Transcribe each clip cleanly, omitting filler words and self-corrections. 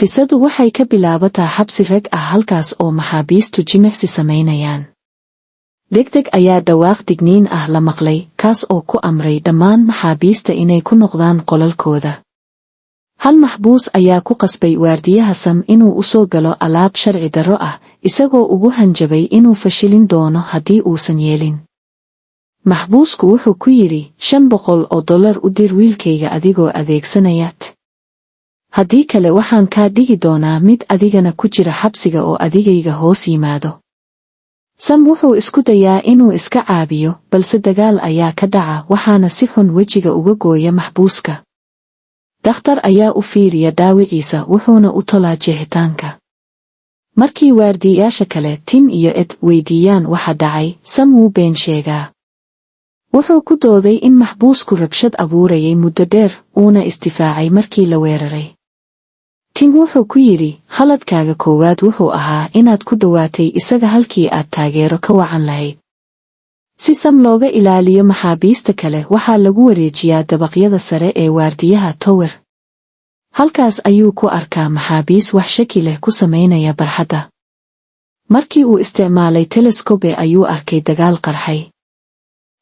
qisadu waxay ka bilaabataa xabsi rag ah halkaas oo maxaabiistu jimicsi samaynayaan. Degdeg ayaa dhawaaq digniin ah la maqlay, kaas oo ku amray dhammaan maxaabiista inay ku noqdaan qolalkooda. Hal maxbuus ayaa ku qasbay waardiyaha Sam inuu u soo galo alaab sharci darro ah, isagoo ugu hanjabay inuu fashilin doono haddii uusan yeelin. Maxbuusku wuxuu ku yidhi, $500 u dir wiilkayga adigoo adeegsanaya. Haddii kale waxaan kaa dhigi doonaa mid adigana ku jira xabsiga oo adigayga hoos yimaado. Sam wuxuu isku dayaa inuu iska caabiyo, balse dagaal ayaa ka dhaca waxaana si xun wejiga uga gooya maxbuuska. Dhakhtar ayaa u fiiriya dhaawiciisa wuxuuna u tolaa jeexitaanka. Markii waardiyaasha kale Tim iyo Ed weydiiyaan waxa dhacay, Sam wuu been sheegaa. Wuxuu ku dooday in maxbuusku rabshad abuurayay muddo dheer, uuna istifaacay markii la weeraray. Tim wuxuu ku yidhi, khaladkaaga koowaad wuxuu ahaa inaad ku dhowaatay isaga halkii aad taageero ka wacan lahayd. Si Sam looga ilaaliyo maxaabiista kale waxaa lagu wareejiyaa dabaqyada sare ee waardiyaha Tower. Halkaas ayuu ku arkaa maxaabiis wax shaki leh ku samaynaya barxadda. Markii uu isticmaalay teleskobe ayuu arkay dagaal qarxay.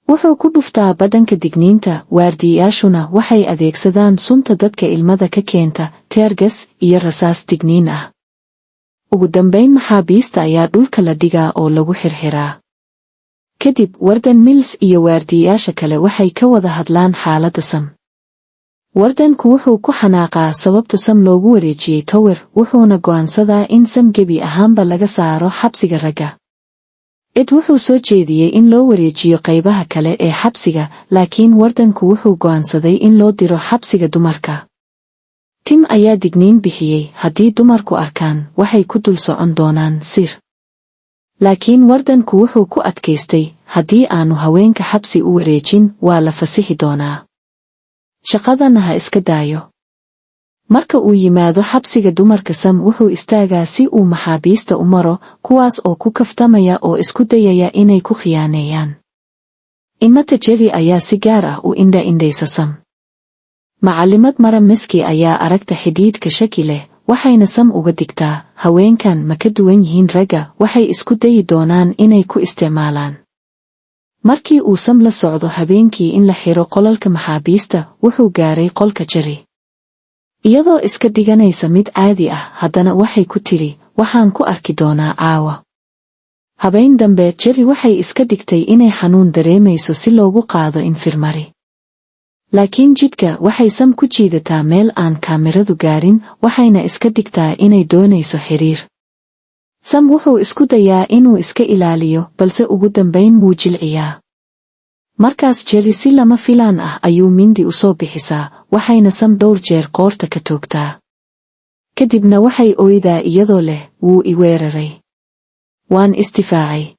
Wuxuu ku dhuftaa badhanka digniinta, waardiyaashuna waxay adeegsadaan sunta dadka ilmada ka keenta, teergas iyo rasaas digniin ah. Ugu dambayn maxaabiista ayaa dhulka la dhigaa oo lagu xirxiraa. Kadib Warden Mills iyo waardiyaasha kale waxay ka wada hadlaan xaaladda Sam. Wardenku wuxuu ku xanaaqaa sababta Sam loogu wareejiyey Tower, wuxuuna go'aansadaa in Sam gebi ahaanba laga saaro xabsiga ragga. Ed wuxuu soo jeediyey in loo wareejiyo qaybaha kale ee xabsiga, laakiin wardenku wuxuu go'aansaday in loo diro xabsiga dumarka. Tim ayaa digniin bixiyey, haddii dumarku arkaan, waxay ku dul socon doonaan sir. Laakiin wardenku wuxuu ku adkaystay, haddii aanu haweenka xabsi u wareejin, waa la fasixi doonaa. Shaqadana ha iska daayo. Marka uu yimaado xabsiga dumarka Sam wuxuu istaagaa si uu maxaabiista u maro, kuwaas oo ku kaftamaya oo isku dayaya inay ku khiyaaneeyaan. Imata Jerry ayaa si gaar ah u indha-indhaysa Sam. Macallimad Mara Miski ayaa aragta xidhiidhka shaki leh, waxayna Sam uga digtaa, haweenkan ma ka duwan yihiin ragga, waxay isku dayi doonaan inay ku isticmaalaan. Markii uu Sam la socdo habeenkii in la xiro qolalka maxaabiista, wuxuu gaaray qolka Jerry. Iyadoo iska dhiganaysa mid caadi ah, haddana waxay ku tiri, waxaan ku arki doonaa caawa. Habeen dambe Jerry waxay iska dhigtay inay xanuun dareemayso si loogu qaado infirmari. Laakiin jidka waxay Sam ku jiidataa meel aan kaamiradu gaarin, waxayna iska dhigtaa inay doonayso xiriir. Sam wuxuu isku dayaa inuu iska ilaaliyo, balse ugu dambayn wuu jilciyaa. Markaas Jerry si lama filaan ah ayuu mindi u soo bixisaa, waxayna Sam dhowr jeer qoorta ka toogtaa. Kadibna waxay ooydaa iyadoo leh, wuu i weeraray. Waan istifaacay.